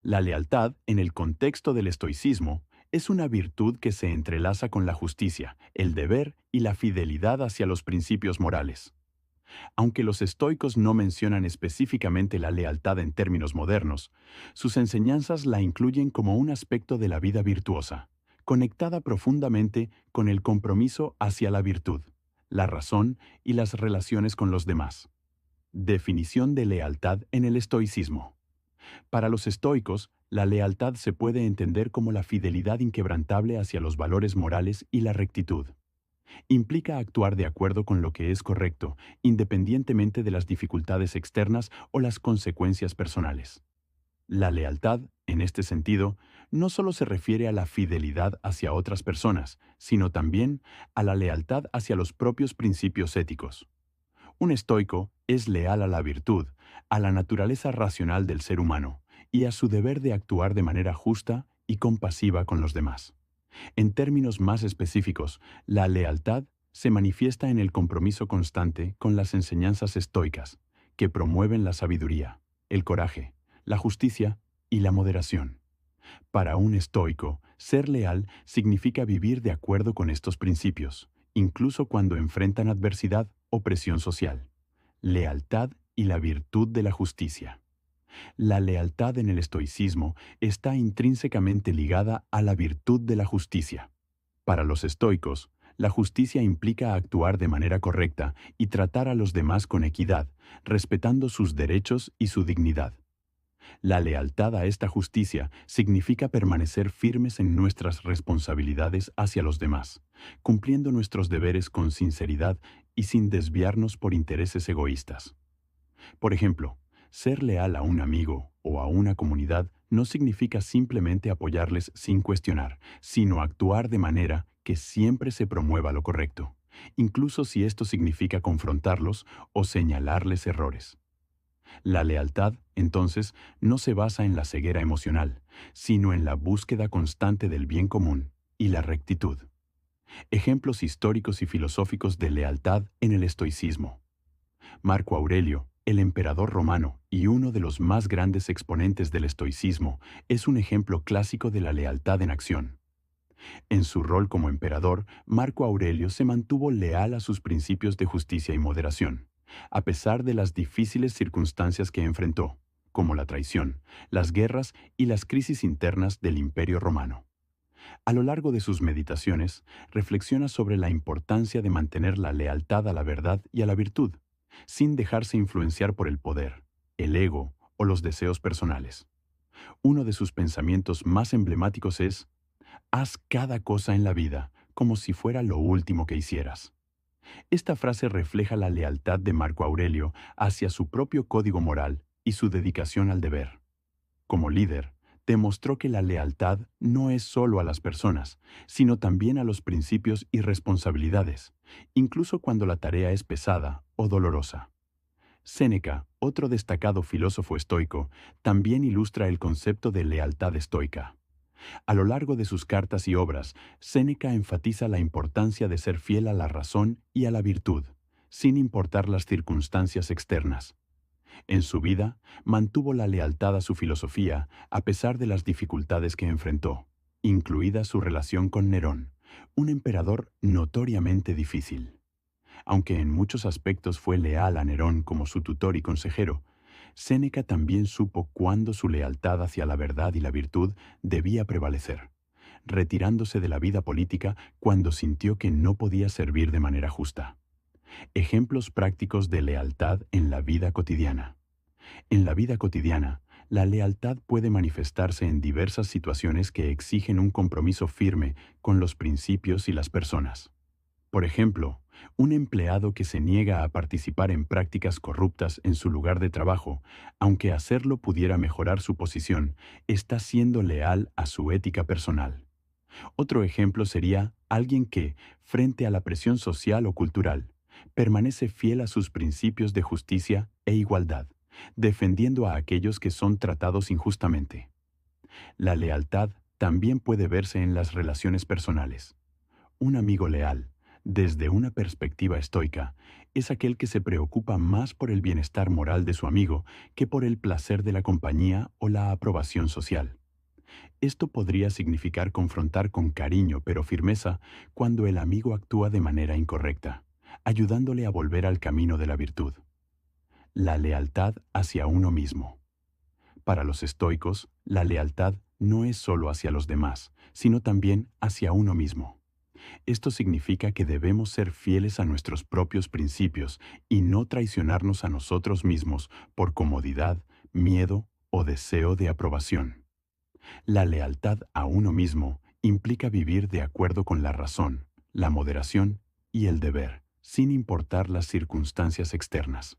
La lealtad, en el contexto del estoicismo, es una virtud que se entrelaza con la justicia, el deber y la fidelidad hacia los principios morales. Aunque los estoicos no mencionan específicamente la lealtad en términos modernos, sus enseñanzas la incluyen como un aspecto de la vida virtuosa, conectada profundamente con el compromiso hacia la virtud, la razón y las relaciones con los demás. Definición de lealtad en el estoicismo. Para los estoicos, la lealtad se puede entender como la fidelidad inquebrantable hacia los valores morales y la rectitud. Implica actuar de acuerdo con lo que es correcto, independientemente de las dificultades externas o las consecuencias personales. La lealtad, en este sentido, no solo se refiere a la fidelidad hacia otras personas, sino también a la lealtad hacia los propios principios éticos. Un estoico es leal a la virtud, a la naturaleza racional del ser humano y a su deber de actuar de manera justa y compasiva con los demás. En términos más específicos, la lealtad se manifiesta en el compromiso constante con las enseñanzas estoicas, que promueven la sabiduría, el coraje, la justicia y la moderación. Para un estoico, ser leal significa vivir de acuerdo con estos principios, incluso cuando enfrentan adversidad o presión social. Lealtad y la virtud de la justicia. La lealtad en el estoicismo está intrínsecamente ligada a la virtud de la justicia. Para los estoicos, la justicia implica actuar de manera correcta y tratar a los demás con equidad, respetando sus derechos y su dignidad. La lealtad a esta justicia significa permanecer firmes en nuestras responsabilidades hacia los demás, cumpliendo nuestros deberes con sinceridad y sin desviarnos por intereses egoístas. Por ejemplo, ser leal a un amigo o a una comunidad no significa simplemente apoyarles sin cuestionar, sino actuar de manera que siempre se promueva lo correcto, incluso si esto significa confrontarlos o señalarles errores. La lealtad, entonces, no se basa en la ceguera emocional, sino en la búsqueda constante del bien común y la rectitud. Ejemplos históricos y filosóficos de lealtad en el estoicismo. Marco Aurelio, el emperador romano y uno de los más grandes exponentes del estoicismo, es un ejemplo clásico de la lealtad en acción. En su rol como emperador, Marco Aurelio se mantuvo leal a sus principios de justicia y moderación, a pesar de las difíciles circunstancias que enfrentó, como la traición, las guerras y las crisis internas del Imperio Romano. A lo largo de sus meditaciones, reflexiona sobre la importancia de mantener la lealtad a la verdad y a la virtud, sin dejarse influenciar por el poder, el ego o los deseos personales. Uno de sus pensamientos más emblemáticos es: haz cada cosa en la vida como si fuera lo último que hicieras. Esta frase refleja la lealtad de Marco Aurelio hacia su propio código moral y su dedicación al deber. Como líder, demostró que la lealtad no es solo a las personas, sino también a los principios y responsabilidades, incluso cuando la tarea es pesada o dolorosa. Séneca, otro destacado filósofo estoico, también ilustra el concepto de lealtad estoica. A lo largo de sus cartas y obras, Séneca enfatiza la importancia de ser fiel a la razón y a la virtud, sin importar las circunstancias externas. En su vida, mantuvo la lealtad a su filosofía a pesar de las dificultades que enfrentó, incluida su relación con Nerón, un emperador notoriamente difícil. Aunque en muchos aspectos fue leal a Nerón como su tutor y consejero, Séneca también supo cuándo su lealtad hacia la verdad y la virtud debía prevalecer, retirándose de la vida política cuando sintió que no podía servir de manera justa. Ejemplos prácticos de lealtad en la vida cotidiana. En la vida cotidiana, la lealtad puede manifestarse en diversas situaciones que exigen un compromiso firme con los principios y las personas. Por ejemplo, un empleado que se niega a participar en prácticas corruptas en su lugar de trabajo, aunque hacerlo pudiera mejorar su posición, está siendo leal a su ética personal. Otro ejemplo sería alguien que, frente a la presión social o cultural, permanece fiel a sus principios de justicia e igualdad, defendiendo a aquellos que son tratados injustamente. La lealtad también puede verse en las relaciones personales. Un amigo leal, desde una perspectiva estoica, es aquel que se preocupa más por el bienestar moral de su amigo que por el placer de la compañía o la aprobación social. Esto podría significar confrontar con cariño pero firmeza cuando el amigo actúa de manera incorrecta, ayudándole a volver al camino de la virtud. La lealtad hacia uno mismo. Para los estoicos, la lealtad no es solo hacia los demás, sino también hacia uno mismo. Esto significa que debemos ser fieles a nuestros propios principios y no traicionarnos a nosotros mismos por comodidad, miedo o deseo de aprobación. La lealtad a uno mismo implica vivir de acuerdo con la razón, la moderación y el deber, sin importar las circunstancias externas.